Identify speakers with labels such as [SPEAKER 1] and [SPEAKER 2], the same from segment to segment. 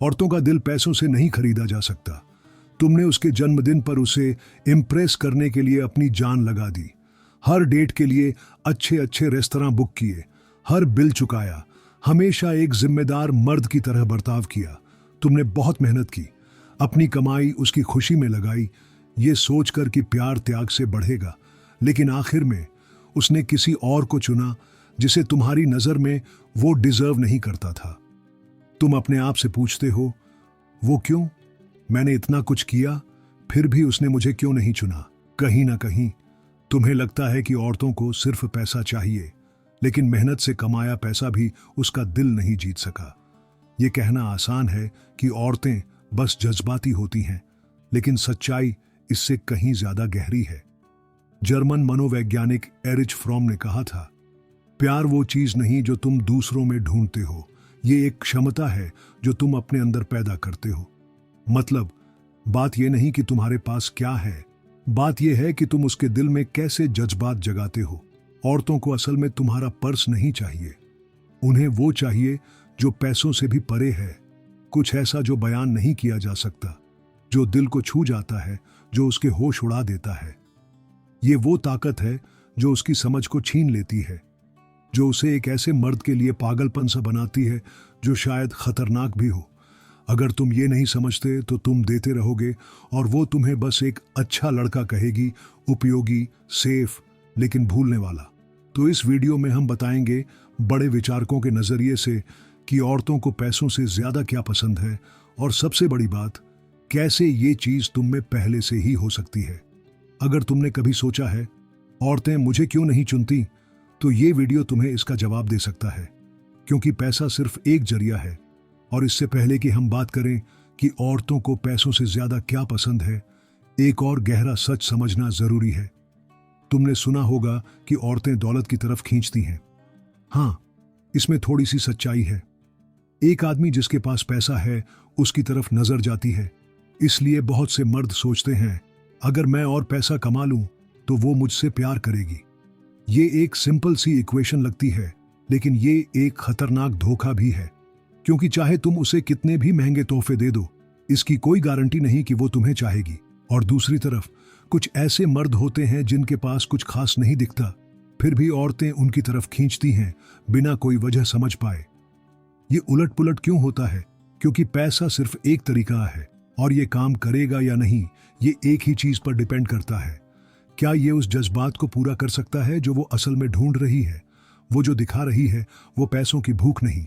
[SPEAKER 1] औरतों का दिल पैसों से नहीं खरीदा जा सकता। तुमने उसके जन्मदिन पर उसे इम्प्रेस करने के लिए अपनी जान लगा दी। हर डेट के लिए अच्छे अच्छे रेस्तरां बुक किए, हर बिल चुकाया, हमेशा एक जिम्मेदार मर्द की तरह बर्ताव किया। तुमने बहुत मेहनत की, अपनी कमाई उसकी खुशी में लगाई, ये सोचकर कि प्यार त्याग से बढ़ेगा। लेकिन आखिर में उसने किसी और को चुना जिसे तुम्हारी नजर में वो डिजर्व नहीं करता था। तुम अपने आप से पूछते हो, वो क्यों? मैंने इतना कुछ किया, फिर भी उसने मुझे क्यों नहीं चुना? कहीं ना कहीं तुम्हें लगता है कि औरतों को सिर्फ पैसा चाहिए, लेकिन मेहनत से कमाया पैसा भी उसका दिल नहीं जीत सका। ये कहना आसान है कि औरतें बस जज्बाती होती हैं, लेकिन सच्चाई इससे कहीं ज्यादा गहरी है। जर्मन मनोवैज्ञानिक एरिच फ्रॉम ने कहा था, प्यार वो चीज नहीं जो तुम दूसरों में ढूंढते हो, ये एक क्षमता है जो तुम अपने अंदर पैदा करते हो। मतलब बात यह नहीं कि तुम्हारे पास क्या है, बात यह है कि तुम उसके दिल में कैसे जज्बात जगाते हो। औरतों को असल में तुम्हारा पर्स नहीं चाहिए, उन्हें वो चाहिए जो पैसों से भी परे है, कुछ ऐसा जो बयान नहीं किया जा सकता, जो दिल को छू जाता है, जो उसके होश उड़ा देता है। ये वो ताकत है जो उसकी समझ को छीन लेती है, जो उसे एक ऐसे मर्द के लिए पागलपन सा बनाती है जो शायद खतरनाक भी हो। अगर तुम ये नहीं समझते तो तुम देते रहोगे और वो तुम्हें बस एक अच्छा लड़का कहेगी, उपयोगी, सेफ, लेकिन भूलने वाला। तो इस वीडियो में हम बताएंगे बड़े विचारकों के नजरिए से कि औरतों को पैसों से ज्यादा क्या पसंद है, और सबसे बड़ी बात, कैसे ये चीज तुम में पहले से ही हो सकती है। अगर तुमने कभी सोचा है औरतें मुझे क्यों नहीं चुनती, तो ये वीडियो तुम्हें इसका जवाब दे सकता है। क्योंकि पैसा सिर्फ एक जरिया है, और इससे पहले कि हम बात करें कि औरतों को पैसों से ज्यादा क्या पसंद है, एक और गहरा सच समझना जरूरी है। तुमने सुना होगा कि औरतें दौलत की तरफ खींचती हैं। हां, इसमें थोड़ी सी सच्चाई है। एक आदमी जिसके पास पैसा है उसकी तरफ नजर जाती है, इसलिए बहुत से मर्द सोचते हैं अगर मैं और पैसा कमा लूं तो वो मुझसे प्यार करेगी। ये एक सिंपल सी इक्वेशन लगती है, लेकिन ये एक खतरनाक धोखा भी है, क्योंकि चाहे तुम उसे कितने भी महंगे तोहफे दे दो, इसकी कोई गारंटी नहीं कि वो तुम्हें चाहेगी। और दूसरी तरफ कुछ ऐसे मर्द होते हैं जिनके पास कुछ खास नहीं दिखता, फिर भी औरतें उनकी तरफ खींचती हैं बिना कोई वजह समझ पाए। ये उलट पुलट क्यों होता है? क्योंकि पैसा सिर्फ एक तरीका है, और ये काम करेगा या नहीं ये एक ही चीज पर डिपेंड करता है। क्या ये उस जज्बात को पूरा कर सकता है जो वो असल में ढूंढ रही है? वो जो दिखा रही है वो पैसों की भूख नहीं,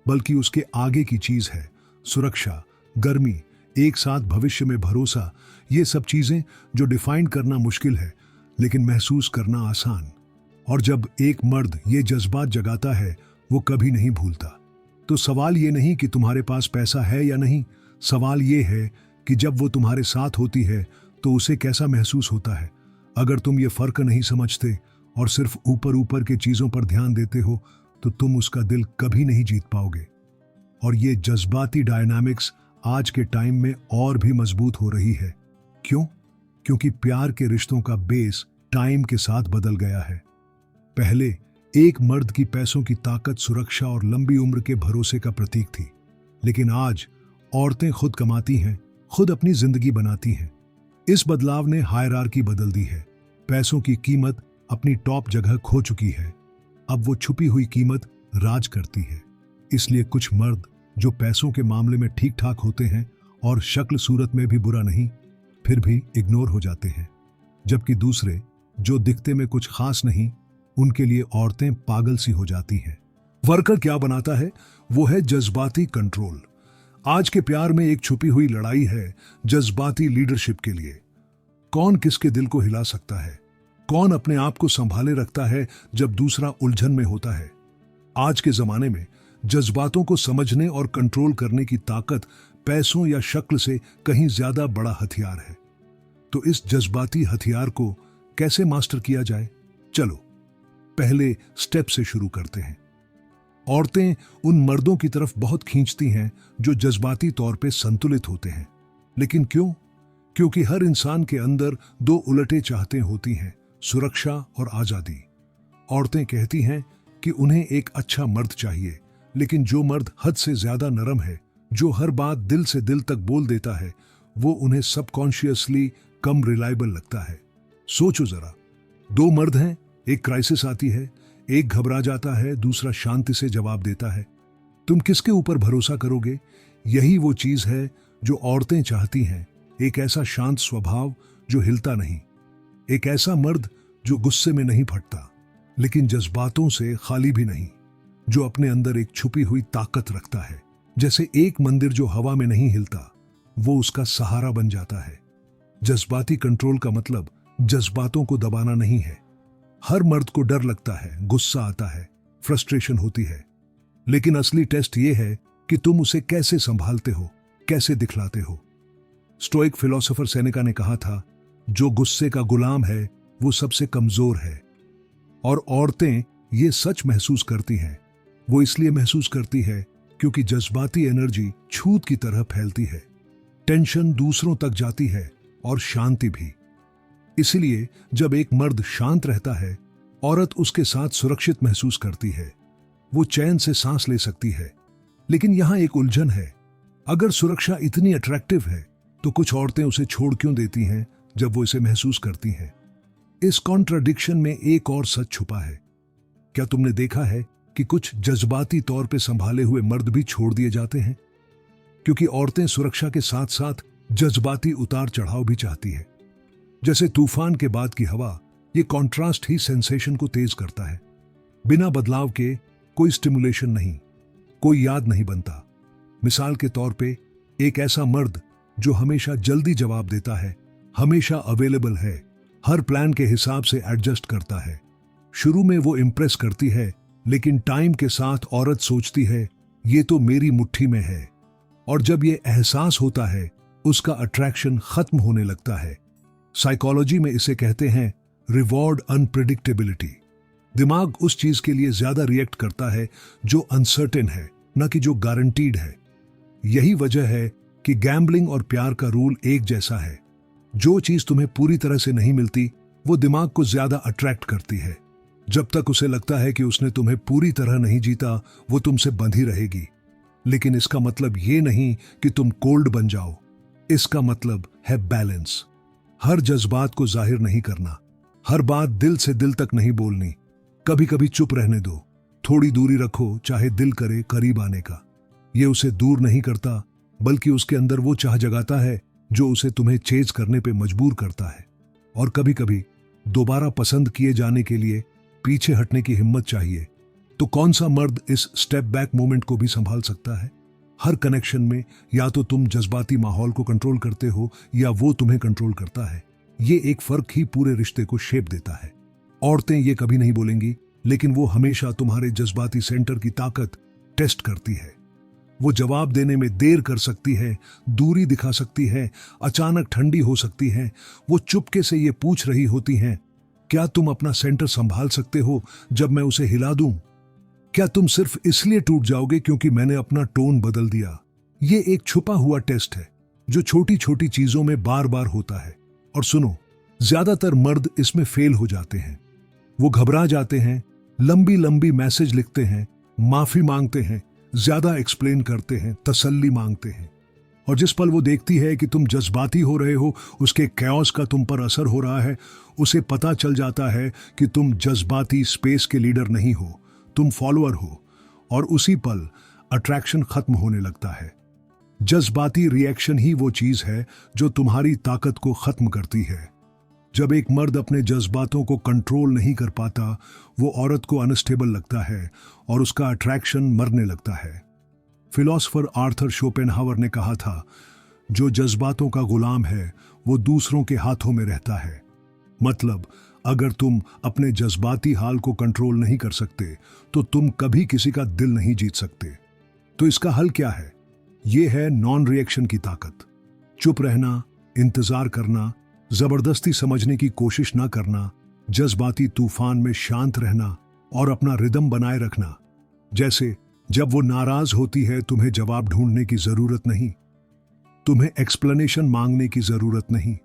[SPEAKER 1] बल्कि उसके आगे की चीज है, सुरक्षा, गर्मी, एक साथ भविष्य में भरोसा। ये सब चीजें जो डिफाइन करना मुश्किल है, लेकिन महसूस करना आसान। और जब एक मर्द ये जज्बात जगाता है वो कभी नहीं भूलता। तो सवाल ये नहीं कि तुम्हारे पास पैसा है या नहीं, सवाल ये है कि जब वो तुम्हारे साथ होती है तो उसे कैसा महसूस होता है। अगर तुम ये फर्क नहीं समझते और सिर्फ ऊपर ऊपर के चीजों पर ध्यान देते हो तो तुम उसका दिल कभी नहीं जीत पाओगे। और ये जज्बाती डायनामिक्स आज के टाइम में और भी मजबूत हो रही है। क्यों? क्योंकि प्यार के रिश्तों का बेस टाइम के साथ बदल गया है। पहले एक मर्द की पैसों की ताकत, सुरक्षा और लंबी उम्र के भरोसे का प्रतीक थी, लेकिन आज औरतें खुद कमाती हैं, खुद अपनी जिंदगी बनाती हैं। इस बदलाव ने हायरार्की बदल दी है। पैसों की कीमत अपनी टॉप जगह खो चुकी है, अब वो छुपी हुई कीमत राज करती है। इसलिए कुछ मर्द जो पैसों के मामले में ठीक ठाक होते हैं और शक्ल सूरत में भी बुरा नहीं, फिर भी इग्नोर हो जाते हैं, जबकि दूसरे जो दिखते में कुछ खास नहीं, उनके लिए औरतें पागल सी हो जाती हैं। वर्कर क्या बनाता है? वो है जज्बाती कंट्रोल। आज के प्यार में एक छुपी हुई लड़ाई है जज्बाती लीडरशिप के लिए। कौन किसके दिल को हिला सकता है? कौन अपने आप को संभाले रखता है जब दूसरा उलझन में होता है? आज के जमाने में जज्बातों को समझने और कंट्रोल करने की ताकत पैसों या शक्ल से कहीं ज्यादा बड़ा हथियार है। तो इस जज्बाती हथियार को कैसे मास्टर किया जाए? चलो पहले स्टेप से शुरू करते हैं। औरतें उन मर्दों की तरफ बहुत खींचती हैं जो जज्बाती तौर पे संतुलित होते हैं। लेकिन क्यों? क्योंकि हर इंसान के अंदर दो उलटे चाहते होती हैं, सुरक्षा और आजादी। औरतें कहती हैं कि उन्हें एक अच्छा मर्द चाहिए, लेकिन जो मर्द हद से ज्यादा नरम है, जो हर बात दिल से दिल तक बोल देता है, वो उन्हें सबकॉन्शियसली कम रिलायबल लगता है। सोचो जरा, दो मर्द हैं, एक क्राइसिस आती है, एक घबरा जाता है, दूसरा शांति से जवाब देता है। तुम किसके ऊपर भरोसा करोगे? यही वो चीज है जो औरतें चाहती हैं, एक ऐसा शांत स्वभाव जो हिलता नहीं, एक ऐसा मर्द जो गुस्से में नहीं फटता लेकिन जज्बातों से खाली भी नहीं, जो अपने अंदर एक छुपी हुई ताकत रखता है। जैसे एक मंदिर जो हवा में नहीं हिलता, वो उसका सहारा बन जाता है। जज्बाती कंट्रोल का मतलब जज्बातों को दबाना नहीं है। हर मर्द को डर लगता है, गुस्सा आता है, फ्रस्ट्रेशन होती है, लेकिन असली टेस्ट ये है कि तुम उसे कैसे संभालते हो, कैसे दिखलाते हो। स्टोइक फिलोसोफर सेनेका ने कहा था, जो गुस्से का गुलाम है वो सबसे कमजोर है। और औरतें ये सच महसूस करती हैं। वो इसलिए महसूस करती है क्योंकि जज्बाती एनर्जी छूत की तरह फैलती है, टेंशन दूसरों तक जाती है और शांति भी। इसलिए जब एक मर्द शांत रहता है, औरत उसके साथ सुरक्षित महसूस करती है, वो चैन से सांस ले सकती है। लेकिन यहां एक उलझन है, अगर सुरक्षा इतनी अट्रैक्टिव है तो कुछ औरतें उसे छोड़ क्यों देती हैं जब वो इसे महसूस करती हैं? इस कॉन्ट्राडिक्शन में एक और सच छुपा है। क्या तुमने देखा है कि कुछ जज्बाती तौर पे संभाले हुए मर्द भी छोड़ दिए जाते हैं? क्योंकि औरतें सुरक्षा के साथ साथ जज्बाती उतार चढ़ाव भी चाहती है। जैसे तूफान के बाद की हवा, ये कॉन्ट्रास्ट ही सेंसेशन को तेज करता है। बिना बदलाव के कोई स्टिमुलेशन नहीं, कोई याद नहीं बनता। मिसाल के तौर पे एक ऐसा मर्द जो हमेशा जल्दी जवाब देता है, हमेशा अवेलेबल है, हर प्लान के हिसाब से एडजस्ट करता है। शुरू में वो इम्प्रेस करती है, लेकिन टाइम के साथ औरत सोचती है ये तो मेरी मुट्ठी में है। और जब ये एहसास होता है, उसका अट्रैक्शन खत्म होने लगता है। साइकोलॉजी में इसे कहते हैं रिवॉर्ड अनप्रिडिक्टेबिलिटी। दिमाग उस चीज के लिए ज्यादा रिएक्ट करता है जो अनसर्टेन है, न कि जो गारंटीड है। यही वजह है कि गैम्बलिंग और प्यार का रूल एक जैसा है। जो चीज तुम्हें पूरी तरह से नहीं मिलती, वो दिमाग को ज्यादा अट्रैक्ट करती है। जब तक उसे लगता है कि उसने तुम्हें पूरी तरह नहीं जीता, वो तुमसे बंधी रहेगी। लेकिन इसका मतलब ये नहीं कि तुम कोल्ड बन जाओ। इसका मतलब है बैलेंस। हर जज्बात को जाहिर नहीं करना, हर बात दिल से दिल तक नहीं बोलनी। कभी कभी चुप रहने दो, थोड़ी दूरी रखो, चाहे दिल करे करीब आने का। ये उसे दूर नहीं करता, बल्कि उसके अंदर वो चाह जगाता है जो उसे तुम्हें चेज करने पे मजबूर करता है। और कभी कभी दोबारा पसंद किए जाने के लिए पीछे हटने की हिम्मत चाहिए। तो कौन सा मर्द इस स्टेप बैक मोमेंट को भी संभाल सकता है? हर कनेक्शन में या तो तुम जज्बाती माहौल को कंट्रोल करते हो या वो तुम्हें कंट्रोल करता है। ये एक फर्क ही पूरे रिश्ते को शेप देता है। औरतें ये कभी नहीं बोलेंगी, लेकिन वो हमेशा तुम्हारे जज्बाती सेंटर की ताकत टेस्ट करती है। वो जवाब देने में देर कर सकती है, दूरी दिखा सकती है, अचानक ठंडी हो सकती है। वो चुपके से ये पूछ रही होती हैं, क्या तुम अपना सेंटर संभाल सकते हो जब मैं उसे हिला दूं? क्या तुम सिर्फ इसलिए टूट जाओगे क्योंकि मैंने अपना टोन बदल दिया? ये एक छुपा हुआ टेस्ट है जो छोटी छोटी चीजों में बार बार होता है। और सुनो, ज्यादातर मर्द इसमें फेल हो जाते हैं। वो घबरा जाते हैं, लंबी लंबी मैसेज लिखते हैं, माफी मांगते हैं, ज्यादा एक्सप्लेन करते हैं, तसल्ली मांगते हैं। और जिस पल वो देखती है कि तुम जज्बाती हो रहे हो, उसके कैओस का तुम पर असर हो रहा है, उसे पता चल जाता है कि तुम जज्बाती स्पेस के लीडर नहीं हो, तुम फॉलोअर हो। और उसी पल अट्रैक्शन खत्म होने लगता है। जज्बाती रिएक्शन ही वो चीज है जो तुम्हारी ताकत को खत्म करती है। जब एक मर्द अपने जज्बातों को कंट्रोल नहीं कर पाता, वो औरत को अनस्टेबल लगता है और उसका अट्रैक्शन मरने लगता है। फिलोसोफर आर्थर शोपेनहावर ने कहा था, जो जज्बातों का गुलाम है वो दूसरों के हाथों में रहता है। मतलब, अगर तुम अपने जज्बाती हाल को कंट्रोल नहीं कर सकते तो तुम कभी किसी का दिल नहीं जीत सकते। तो इसका हल क्या है? ये है नॉन रिएक्शन की ताकत। चुप रहना, इंतजार करना, जबरदस्ती समझने की कोशिश ना करना, जज्बाती तूफान में शांत रहना और अपना रिदम बनाए रखना। जैसे जब वो नाराज होती है, तुम्हें जवाब ढूंढने की जरूरत नहीं, तुम्हें एक्सप्लेनेशन मांगने की जरूरत नहीं।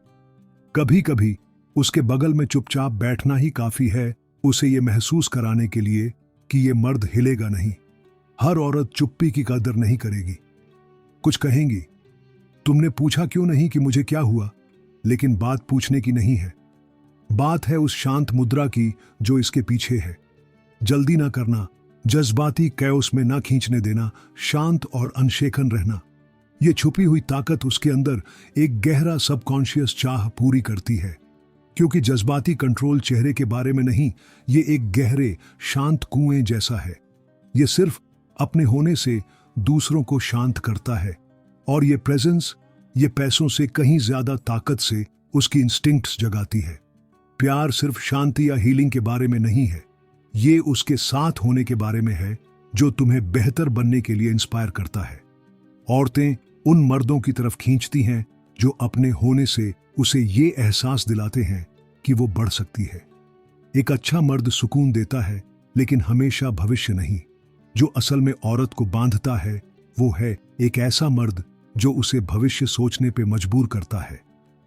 [SPEAKER 1] कभी कभी उसके बगल में चुपचाप बैठना ही काफी है, उसे ये महसूस कराने के लिए कि ये मर्द हिलेगा नहीं। हर औरत चुप्पी की कदर नहीं करेगी। कुछ कहेंगी, तुमने पूछा क्यों नहीं कि मुझे क्या हुआ? लेकिन बात पूछने की नहीं है, बात है उस शांत मुद्रा की जो इसके पीछे है। जल्दी ना करना, जज्बाती कैओस में ना खींचने देना, शांत और अनशेकन रहना। ये छुपी हुई ताकत उसके अंदर एक गहरा सबकॉन्शियस चाह पूरी करती है, क्योंकि जज्बाती कंट्रोल चेहरे के बारे में नहीं, ये एक गहरे शांत कुएं जैसा है। ये सिर्फ अपने होने से दूसरों को शांत करता है, और ये प्रेजेंस, ये पैसों से कहीं ज्यादा ताकत से उसकी इंस्टिंक्ट्स जगाती है। प्यार सिर्फ शांति या हीलिंग के बारे में नहीं है, ये उसके साथ होने के बारे में है जो तुम्हें बेहतर बनने के लिए इंस्पायर करता है। औरतें उन मर्दों की तरफ खींचती हैं जो अपने होने से उसे ये एहसास दिलाते हैं कि वो बढ़ सकती है। एक अच्छा मर्द सुकून देता है, लेकिन हमेशा भविष्य नहीं। जो असल में औरत को बांधता है वो है एक ऐसा मर्द जो उसे भविष्य सोचने पे मजबूर करता है।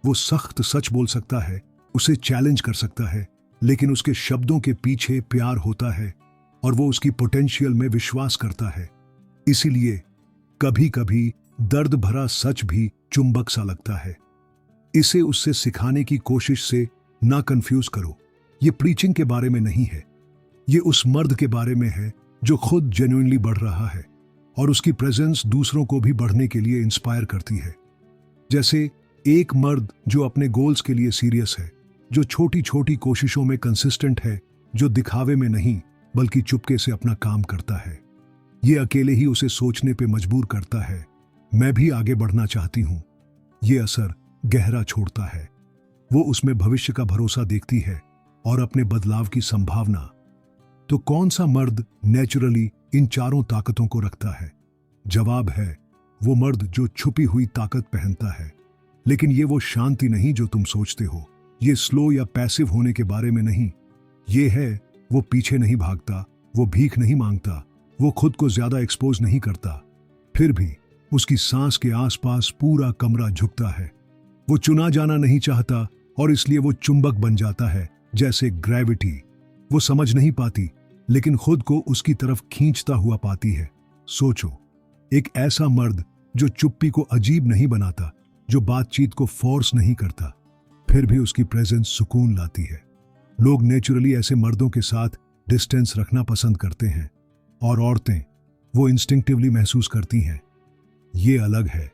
[SPEAKER 1] वो सख्त सच बोल सकता है, उसे चैलेंज कर सकता है, लेकिन उसके शब्दों के पीछे प्यार होता है और वो उसकी पोटेंशियल में विश्वास करता है। इसीलिए कभी कभी दर्द भरा सच भी चुंबक सा लगता है। इसे उससे सिखाने की कोशिश से ना कंफ्यूज करो। ये प्रीचिंग के बारे में नहीं है, ये उस मर्द के बारे में है जो खुद जेन्युइनली बढ़ रहा है, और उसकी प्रेजेंस दूसरों को भी बढ़ने के लिए इंस्पायर करती है। जैसे एक मर्द जो अपने गोल्स के लिए सीरियस है, जो छोटी छोटी कोशिशों में कंसिस्टेंट है, जो दिखावे में नहीं बल्कि चुपके से अपना काम करता है। ये अकेले ही उसे सोचने पे मजबूर करता है, मैं भी आगे बढ़ना चाहती हूं। ये असर गहरा छोड़ता है। वो उसमें भविष्य का भरोसा देखती है और अपने बदलाव की संभावना। तो कौन सा मर्द नेचुरली इन चारों ताकतों को रखता है? जवाब है वो मर्द जो छुपी हुई ताकत पहनता है। लेकिन ये वो शांति नहीं जो तुम सोचते हो। ये स्लो या पैसिव होने के बारे में नहीं। ये है वो पीछे नहीं भागता, वो भीख नहीं मांगता, वो खुद को ज्यादा एक्सपोज नहीं करता। फिर भी उसकी सांस के आसपास पूरा कमरा झुकता है। वो चुना जाना नहीं चाहता और इसलिए वो चुंबक बन जाता है, जैसे ग्रेविटी। वो समझ नहीं पाती लेकिन खुद को उसकी तरफ खींचता हुआ पाती है। सोचो, एक ऐसा मर्द जो चुप्पी को अजीब नहीं बनाता, जो बातचीत को फोर्स नहीं करता, फिर भी उसकी प्रेजेंस सुकून लाती है। लोग नेचुरली ऐसे मर्दों के साथ डिस्टेंस रखना पसंद करते हैं, और औरतें वो इंस्टिंक्टिवली महसूस करती हैं। ये अलग है,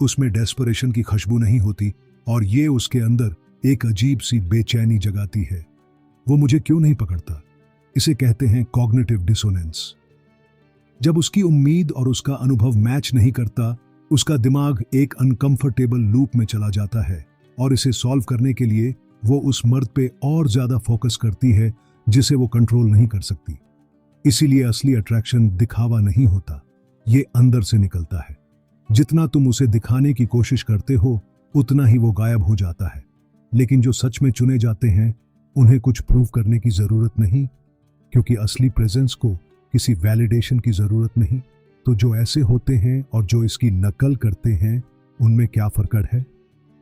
[SPEAKER 1] उसमें डेस्परेशन की खुशबू नहीं होती, और ये उसके अंदर एक अजीब सी बेचैनी जगाती है। वो मुझे क्यों नहीं पकड़ता? इसे कहते हैं कॉग्निटिव डिसोनेंस। जब उसकी उम्मीद और उसका अनुभव मैच नहीं करता, उसका दिमाग एक अनकंफर्टेबल लूप में चला जाता है, और इसे सॉल्व करने के लिए वो उस मर्द पे और ज्यादा फोकस करती है जिसे वो कंट्रोल नहीं कर सकती। इसीलिए असली अट्रैक्शन दिखावा नहीं होता, ये अंदर से निकलता है। जितना तुम उसे दिखाने की कोशिश करते हो, उतना ही वो गायब हो जाता है। लेकिन जो सच में चुने जाते हैं, उन्हें कुछ प्रूव करने की जरूरत नहीं, क्योंकि असली प्रेजेंस को किसी वैलिडेशन की जरूरत नहीं। तो जो ऐसे होते हैं और जो इसकी नकल करते हैं, उनमें क्या फर्क है?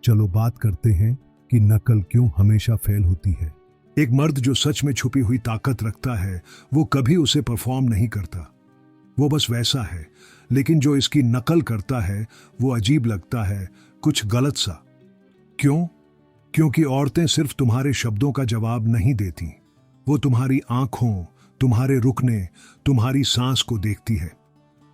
[SPEAKER 1] चलो बात करते हैं कि नकल क्यों हमेशा फेल होती है। एक मर्द जो सच में छुपी हुई ताकत रखता है, वो कभी उसे परफॉर्म नहीं करता, वो बस वैसा है। लेकिन जो इसकी नकल करता है, वो अजीब लगता है, कुछ गलत सा। क्यों? क्योंकि औरतें सिर्फ तुम्हारे शब्दों का जवाब नहीं देती, वो तुम्हारी आंखों, तुम्हारे रुकने, तुम्हारी सांस को देखती है।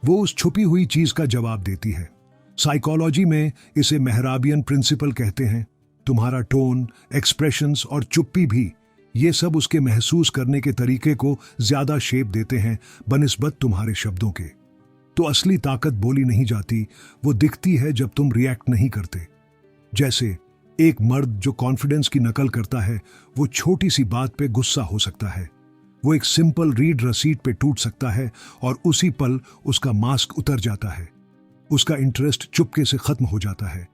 [SPEAKER 1] वो उस छुपी हुई चीज का जवाब देती है। साइकोलॉजी में इसे मेहराबियन प्रिंसिपल कहते हैं। तुम्हारा टोन, एक्सप्रेशंस और चुप्पी भी, ये सब उसके महसूस करने के तरीके को ज्यादा शेप देते हैं बनिस्बत तुम्हारे शब्दों के। तो असली ताकत बोली नहीं जाती, वो दिखती है जब तुम रिएक्ट नहीं करते। जैसे एक मर्द जो कॉन्फिडेंस की नकल करता है, वो छोटी सी बात पे गुस्सा हो सकता है। वो एक सिंपल रीड रसीट पे टूट सकता है और उसी पल उसका मास्क उतर जाता है, उसका इंटरेस्ट चुपके से खत्म हो जाता है।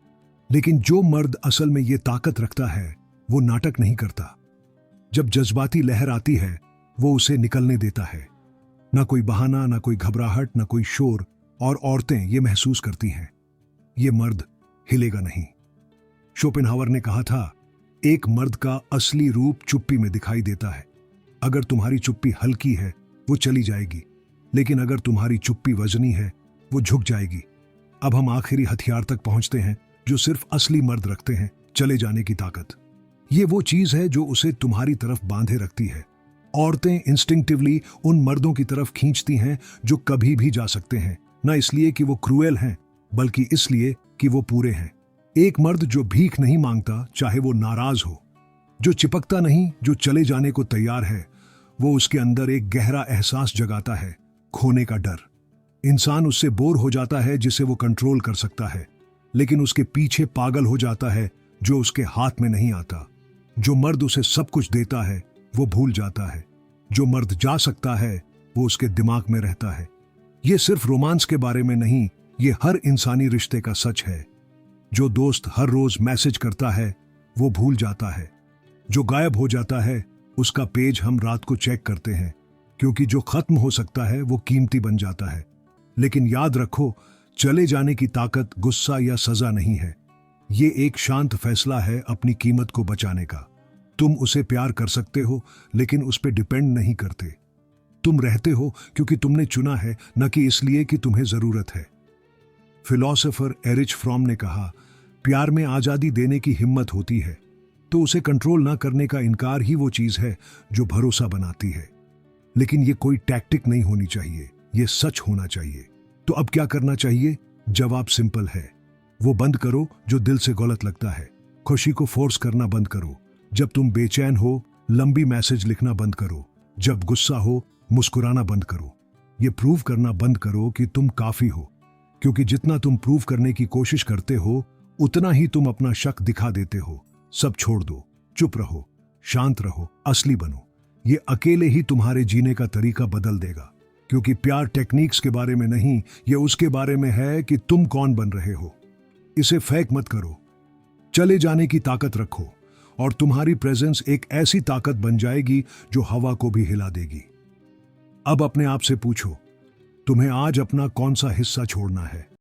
[SPEAKER 1] लेकिन जो मर्द असल में ये ताकत रखता है, वो नाटक नहीं करता। जब जज्बाती लहर आती है, वो उसे निकलने देता है। ना कोई बहाना, ना कोई घबराहट, ना कोई शोर। और औरतें ये महसूस करती हैं, ये मर्द हिलेगा नहीं। शोपेनहावर ने कहा था, एक मर्द का असली रूप चुप्पी में दिखाई देता है। अगर तुम्हारी चुप्पी हल्की है, वो चली जाएगी, लेकिन अगर तुम्हारी चुप्पी वजनी है, वो झुक जाएगी। अब हम आखिरी हथियार तक पहुंचते हैं जो सिर्फ असली मर्द रखते हैं, चले जाने की ताकत। ये वो चीज है जो उसे तुम्हारी तरफ बांधे रखती है। औरतें इंस्टिंक्टिवली उन मर्दों की तरफ खींचती हैं जो कभी भी जा सकते हैं, न इसलिए कि वो क्रूएल हैं, बल्कि इसलिए कि वो पूरे हैं। एक मर्द जो भीख नहीं मांगता, चाहे वो नाराज हो, जो चिपकता नहीं, जो चले जाने को तैयार है, वो उसके अंदर एक गहरा एहसास जगाता है, खोने का डर। इंसान उससे बोर हो जाता है जिसे वो कंट्रोल कर सकता है, लेकिन उसके पीछे पागल हो जाता है जो उसके हाथ में नहीं आता। जो मर्द उसे सब कुछ देता है वो भूल जाता है। जो मर्द जा सकता है वो उसके दिमाग में रहता है। ये सिर्फ रोमांस के बारे में नहीं, ये हर इंसानी रिश्ते का सच है। जो दोस्त हर रोज मैसेज करता है वो भूल जाता है। जो गायब हो जाता है उसका पेज हम रात को चेक करते हैं, क्योंकि जो खत्म हो सकता है वो कीमती बन जाता है। लेकिन याद रखो, चले जाने की ताकत गुस्सा या सजा नहीं है। ये एक शांत फैसला है अपनी कीमत को बचाने का। तुम उसे प्यार कर सकते हो, लेकिन उस पर डिपेंड नहीं करते। तुम रहते हो क्योंकि तुमने चुना है, न कि इसलिए कि तुम्हें जरूरत है। फिलोसोफर एरिच फ्रॉम ने कहा, प्यार में आजादी देने की हिम्मत होती है, तो उसे कंट्रोल ना करने का इनकार ही वो चीज है जो भरोसा बनाती है। लेकिन ये कोई टैक्टिक नहीं होनी चाहिए, ये सच होना चाहिए। तो अब क्या करना चाहिए? जवाब सिंपल है, वो बंद करो जो दिल से गलत लगता है। खुशी को फोर्स करना बंद करो। जब तुम बेचैन हो, लंबी मैसेज लिखना बंद करो। जब गुस्सा हो, मुस्कुराना बंद करो। ये प्रूव करना बंद करो कि तुम काफी हो, क्योंकि जितना तुम प्रूव करने की कोशिश करते हो, उतना ही तुम अपना शक दिखा देते हो। सब छोड़ दो, चुप रहो, शांत रहो, असली बनो। ये अकेले ही तुम्हारे जीने का तरीका बदल देगा, क्योंकि प्यार टेक्निक्स के बारे में नहीं, ये उसके बारे में है कि तुम कौन बन रहे हो। इसे फेक मत करो, चले जाने की ताकत रखो, और तुम्हारी प्रेजेंस एक ऐसी ताकत बन जाएगी जो हवा को भी हिला देगी। अब अपने आप से पूछो, तुम्हें आज अपना कौन सा हिस्सा छोड़ना है?